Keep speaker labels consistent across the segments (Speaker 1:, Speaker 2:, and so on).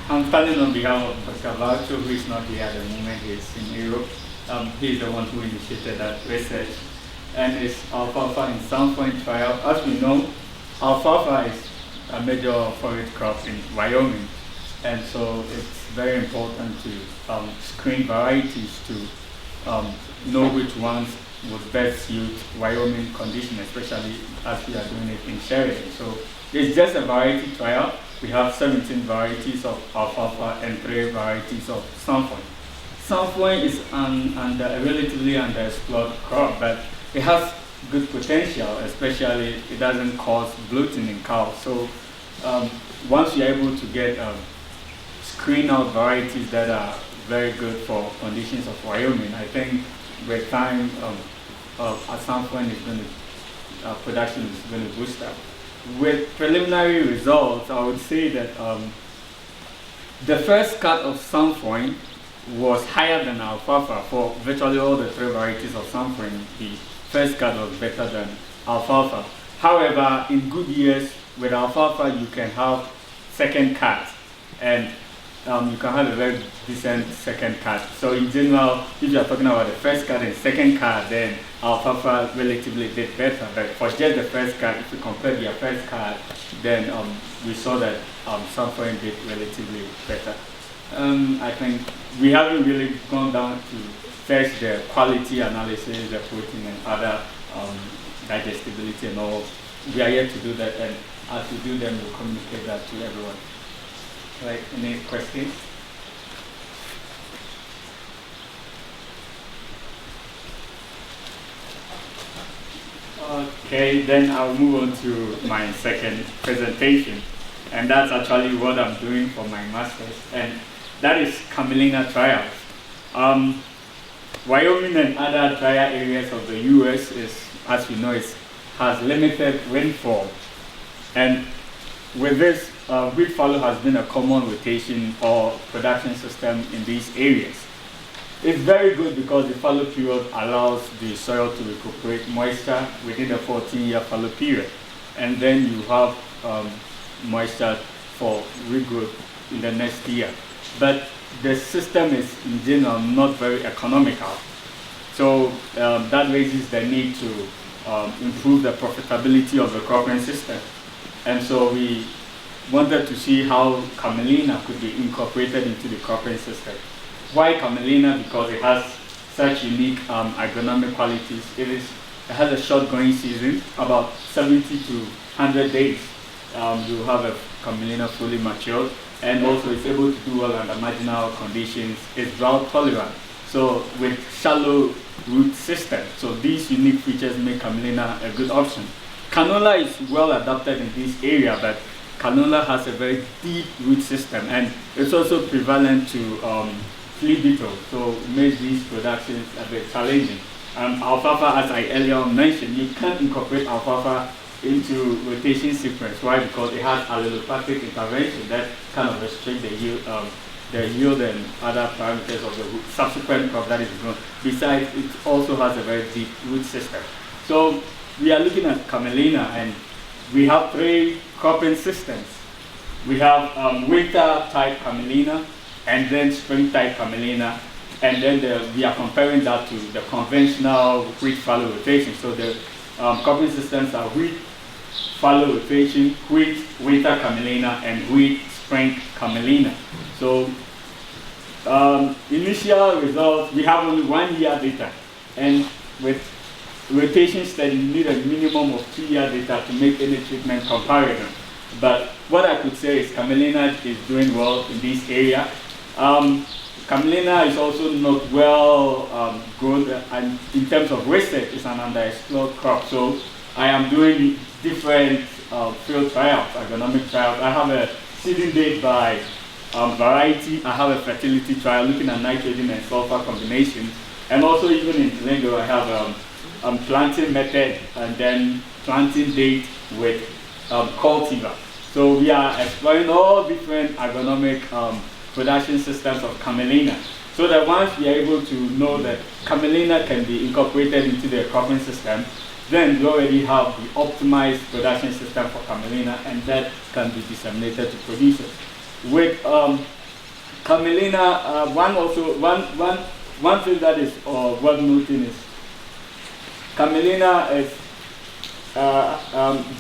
Speaker 1: I'm standing on behalf of Dr. Valcho, who is not here at the moment. He's in Europe. He's the one who initiated that research. And it's alfalfa in Sandpoint trial. As we know, alfalfa is a major forage crop in Wyoming. And so it's very important to screen varieties to know which ones would best suit Wyoming conditions, especially as we are doing it in Sheridan. So it's just a variety trial. We have 17 varieties of alfalfa and 3 varieties of Sandpoint. Sandpoint is a relatively underexplored crop, but it has good potential, especially it doesn't cause bloating in cows. So once you're able to get screen out varieties that are very good for conditions of Wyoming, I think with time at some point it's going to, production is going to boost up. With preliminary results, I would say that the first cut of Sandpoint was higher than alfalfa. For virtually all the 3 varieties of Sandpoint, the first cut was better than alfalfa. However, in good years with alfalfa, you can have second cut, and you can have a very decent second cut. So in general, if you are talking about the first cut and second cut, then alfalfa relatively did better. But for just the first cut, if you compare their first cut, then we saw that Sandpoint did relatively better. I think we haven't really gone down to test the quality analysis, the protein and other digestibility and all. We are yet to do that, and as we do them, we'll communicate that to everyone. Right, any questions? Okay, then I'll move on to my second presentation, and that's actually what I'm doing for my master's, and that is camelina trials. Wyoming and other drier areas of the U.S. is, as we know, has limited rainfall, and with this, wheat fallow has been a common rotation or production system in these areas. It's very good because the fallow period allows the soil to recuperate moisture within the 14-year fallow period, and then you have moisture for regrowth in the next year. But the system is in general not very economical, so that raises the need to improve the profitability of the cropping system. And so we wanted to see how camelina could be incorporated into the cropping system. Why camelina? Because it has such unique agronomic qualities. It has a short growing season, about 70 to 100 days. You have a camelina fully matured, and also it's able to do well under marginal conditions. It's drought tolerant, so with shallow root system. So these unique features make camelina a good option. Canola is well adapted in this area, but canola has a very deep root system, and it's also prevalent to flea beetle, so it makes these productions a bit challenging. Alfalfa, as I earlier mentioned, you can't incorporate alfalfa into rotation sequence. Why? Because it has allelopathic intervention that kind of restrict the yield and other parameters of the subsequent crop that is grown. Besides, it also has a very deep root system. So we are looking at camelina, and we have 3 cropping systems. We have winter type camelina, and then spring type camelina, and then we are comparing that to the conventional wheat fallow rotation. So the cropping systems are wheat fallow rotation, wheat winter camelina, and wheat spring camelina. So initial results, we have only 1 year data, and with rotation study, you need a minimum of 2-year data to make any treatment comparison. But what I could say is camelina is doing well in this area. Camelina is also not well grown, and in terms of research, it's an underexplored crop. So I am doing different field trials, agronomic trials. I have a seeding date by variety. I have a fertility trial looking at nitrogen and sulfur combination, and also even in Lingo, I have planting method and then planting date with cultivar. So we are exploring all different agronomic production systems of camelina, so that once we are able to know that camelina can be incorporated into the cropping system, then we already have the optimized production system for camelina, and that can be disseminated to producers. With camelina, one thing that is worth noting is camelina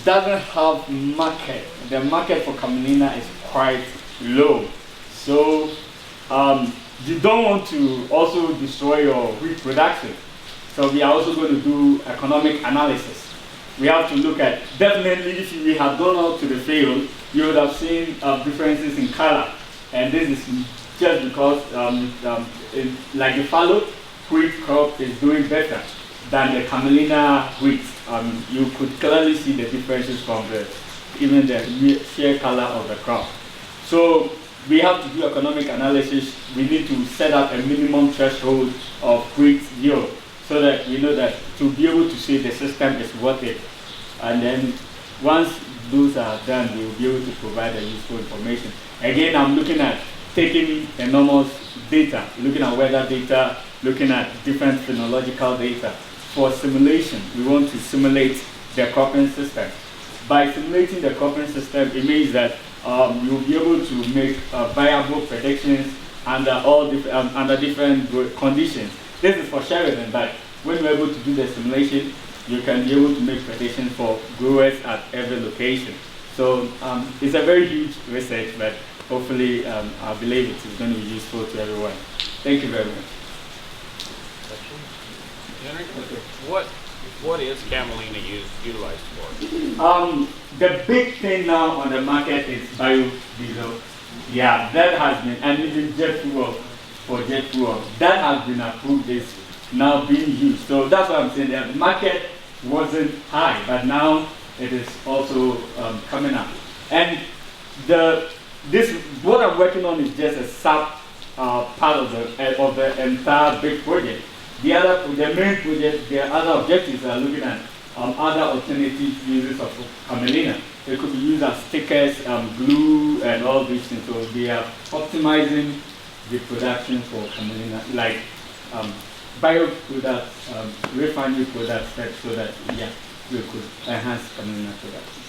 Speaker 1: doesn't have market. The market for camelina is quite low, so you don't want to also destroy your wheat production. So we are also going to do economic analysis. We have to look at, definitely if we have gone out to the field, you would have seen differences in color. And this is just because like the fallow wheat crop is doing better than the camelina wheat. You could clearly see the differences from even the sheer color of the crop. So we have to do economic analysis. We need to set up a minimum threshold of wheat yield so that we know that to be able to say the system is worth it. And then once those are done, we will be able to provide a useful information. Again, I'm looking at taking enormous data, looking at weather data, looking at different phenological data. For simulation, we want to simulate the cropping system. By simulating the cropping system, it means that you'll be able to make viable predictions under different conditions. This is for Sheridan, but when you're able to do the simulation, you can be able to make predictions for growers at every location. So it's a very huge research, but hopefully I believe it is going to be useful to everyone. Thank you very much.
Speaker 2: Henry, what is camelina utilized for?
Speaker 1: The big thing now on the market is biodiesel. Yeah, that has been, and even jet fuel for jet fuel, that has been approved, is now being used. So that's what I'm saying. The market wasn't high, but now it is also coming up. And what I'm working on is just a sub part of the entire big project. The main project, the other objectives are looking at other alternative uses of camelina. It could be used as stickers, glue, and all these things. So they are optimizing the production for camelina, like bioproducts, refinery products, so that we could enhance camelina production.